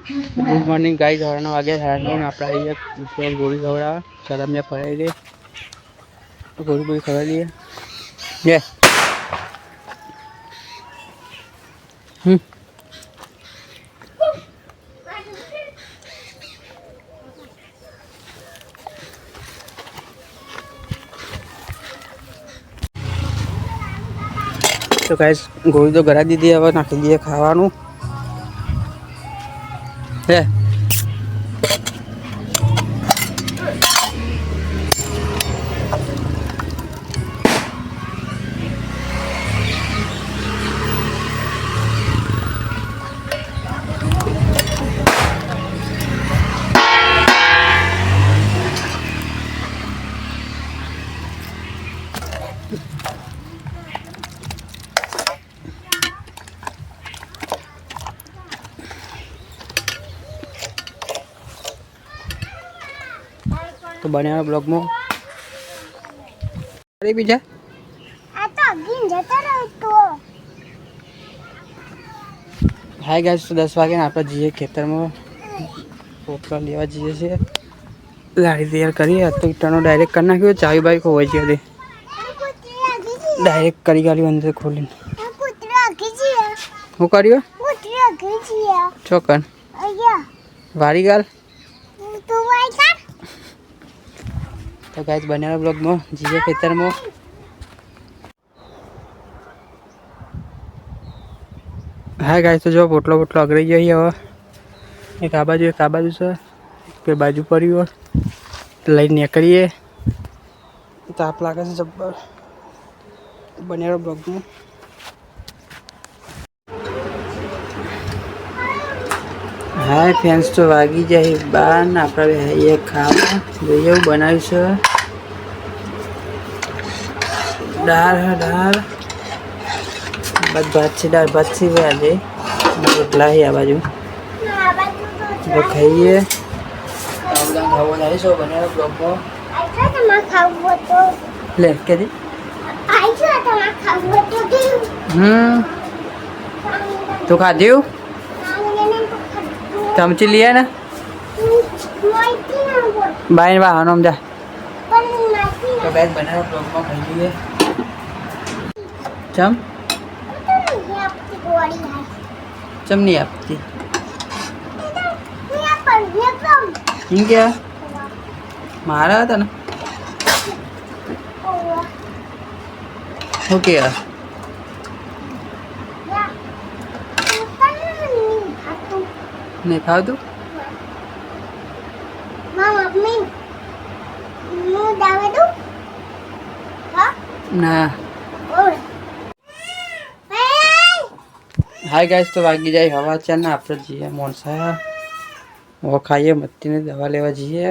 Good morning guys. हमारा वागे આપણે આવીએ ગોળી ખવડાવવા શરમને ફરાઈ દે તો ગોળી ખવડાવી લઈએ યે तो गाइस गोली तो गरा दी अब नाखी दिए खावानू है। तो बने ब्लॉग में अरे बीजा हाय गाइस। तो 10 वागे आप जीए खेतर में पोपला लेवा जीए छे लाड़ी तैयार करिए तो टनो डायरेक्ट कर नाख्यो चावी बाई खोवाई छे डायरेक्ट करी गाली अंदर खोली હું કર્યો ચોકન વારી ગાલ तो गाइस बने ब्लॉग में जीए खेतर में हाँ गाइस। तो जो पोटलो पोटलो अगड़ी जाइए हवा एक आ बाजू से पे बाजू पड़ी हो तो लाइन निकलिए ताप लागे से जब बने ब्लॉग में हाय फ्रेंड्स। तो वागी जाए बार आप खावा जो बनावी से दाल है दाल भात से दाल भात से आज रोटला है आ बाजू तो खाइए खावा जाए सो बने ब्लॉग ले के दी तो खा दू चमची लिया ना बाइन वाहन हम जा तो बैग बना ब्लॉग में खाइए चम चम नहीं आपकी क्या मारा था ना ओके यार नहीं खाओ तू ना हाय गाइस। तो वागी जाए हवा चार ना आप जीए मोनसा वो खाइए मत्ती ने दवा लेवा जीए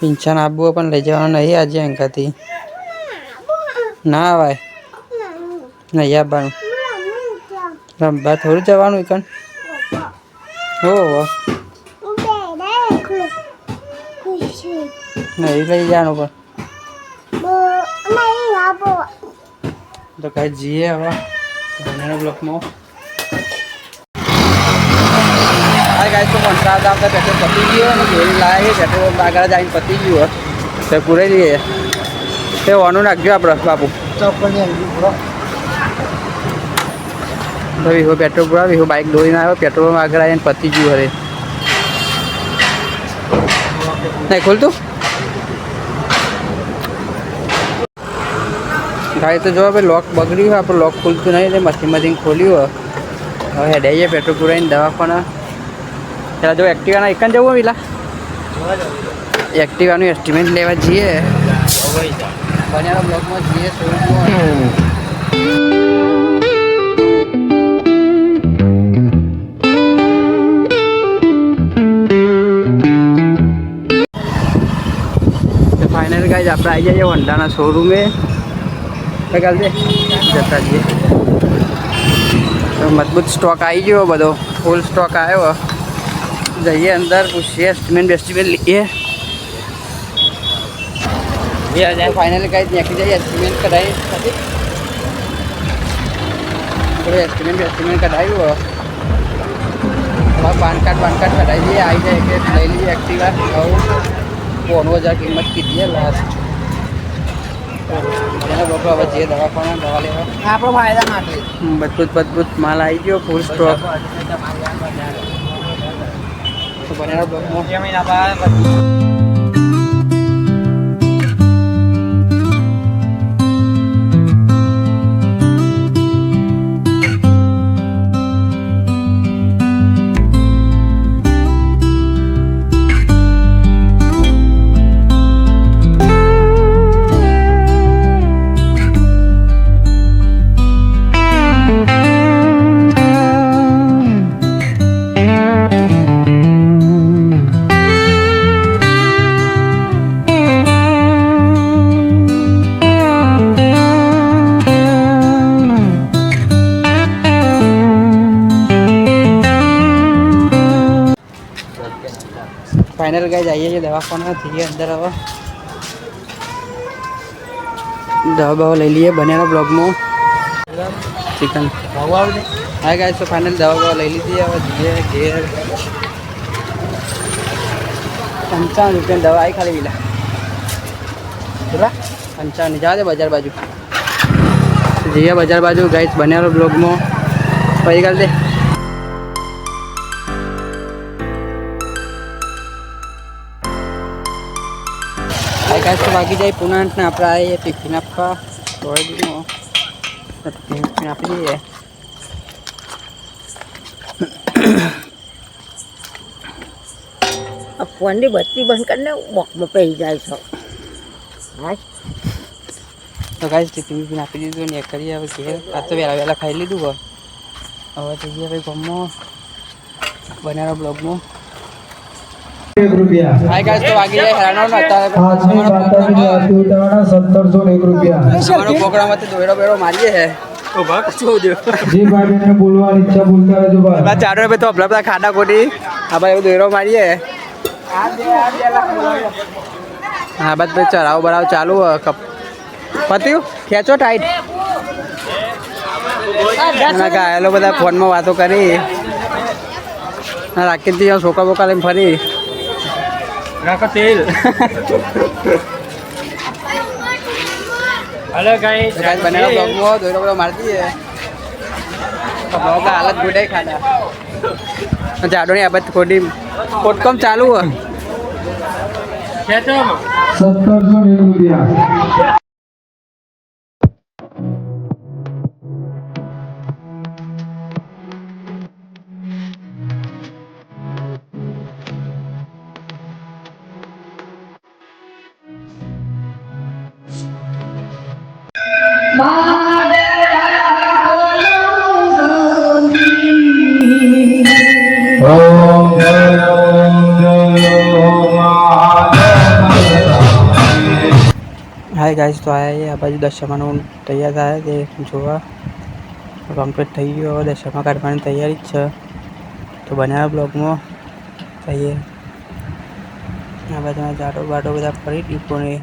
पिंछन आबू अपन ले जावा नहीं आज अंका थी ना भाई नहीं आप बानु रंबा थोड़ी जवान इकन हो नहीं ले जानो पर तो कहीं जीए हवा बने ब्लॉक में हाय गाइस। तो मनसा दाम का पेट्रोल पती गयो ने गोली लाए पेट्रोल आगे जाइन पती गयो तो पूरे लिए ते ओनु नाखજો આપણે બાપુ ચોપર ને પૂરો तो विहो पेट्रोल पूरा विहो बाइक दौड़ी आयो पेट्रोल में आगे आए पति गयु हरे नहीं खोलतु गाड़ी तो जो भाई लॉक बगड़ी हो आप लॉक खुलत नहीं मशीन खोल्यू हम हेडाइए पेट्रोल पूरा दवाखाना पेला जो एक्टिवा एक जब मिला एक्टिवा एस्टिमेट लेवा जीए बने ब्लॉक में जीए फाइनल गाइस आप आई जाइए होंडा शोरूम में गल दे जता जी तो मजबूत स्टॉक आई गयो बधो फूल स्टॉक आयो जाइए अंदर पूछिए एस्टिमेट वेस्टिमेट लिए ये आ जाए फाइनल गाइस लेके जाइए एस्टिमेट कराए एस्टिमेट कढ़ाई પાન કાર્ડ કઢાવી દઈએ, આવી જાય કે લઈ લઈએ એક્ટિવા. હવે 90,000 કિંમત કીધી છે લાસ્ટ. એના બપોર હવે જે દવાખાના દવા લેવા આપણો ફાયદા માટે મજબૂત માલ આવી ગયો, ફૂલ સ્ટોક. તો બનેલા બ્લોકમાં फाइनल गाइस आइए ये दवाखाना थी अंदर હવે દવા લઈ લઈએ બનેલા બ્લોગમાં ચિકન હા ગાइस તો ફાઇનલ દવા લઈ લીધી હવે ઘેર 55 રૂપિયાની દવા આવી ખાલી વિલા બરાબર 55 જા દે બજાર બાજુ જઈએ બજાર બાજુ ગાइस બનેલો બ્લોગમાં ફરી કાલ દે गाइस तो बाकी जाए पुनः ने आप टिफिन आपका टिफिन आप दिए फोन की बत्ती बंद करने बॉक्स में पै जाए तो गाइस टिफिन आप दीधु ने करिए अब घेर आ तो वेला वेला खाई लीधु हवे जइए भाई गमो बनेला ब्लॉग में ₹1 हाय गाइस तो आगे जाए हराना ना आता આજની માતાજીની આરતી ઉતારવાના 1701 हमारा प्रोग्राम में दोड़ो बेड़ो मारिए है ओ भाग छो दे જે ભાઈને બોલવાની ઈચ્છા બોલતા રહેજો ભાઈ बा चारों पे तो अपना खाना कोटी अब भाई दोड़ो मारिए हाँ बस पे चढ़ाओ बढ़ाओ चालू है कब पतियो खेचो टाइट ना गायलो बता फोन में बातों करी ना राखी दी छोका बोका लઈને ફરી રાખો તેલ हेलो गाइस गाइस बनेला ब्लॉग में दोड़ो बेड़ो मार दिए ब्लॉग का हालत गुड़े खाना जाडो नहीं अब कोटी कोटकम चालू है खेचो ₹1701 हाय गाइस तो आया ये बाजू दशमानो तैयार था તે જોવા કમ્પ્લીટ થઈ ગયો હવે દશમા કાઢવાની તૈયારી જ છે તો બનાવ્યા બ્લોગમાં થઈએ આ બાજુમાં જાડો બાડો બધા ફરી ટીપોને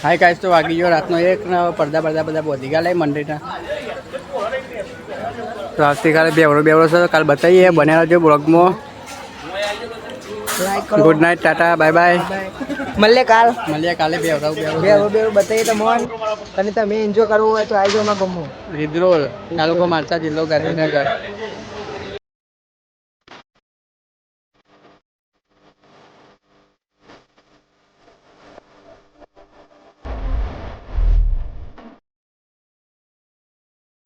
હાય ગાઈસ તો વાગી ગયો રાતનો 1 ને પડદા બધા વધી ગયા લઈ મંડળીના. તો આવતીકાલે બેવડો છે કાલ બતાવીએ બનેલા જો બ્લોગમાં. Good night Tata bye bye. મળીએ કાલે બેવડો બતાવીએ તો મોન અને તમે એન્જોય કરવું હોય તો આવી જાઓ ગમો રીદ્રોલ તાલુકો માલસા જિલ્લો ગાંધીનગર.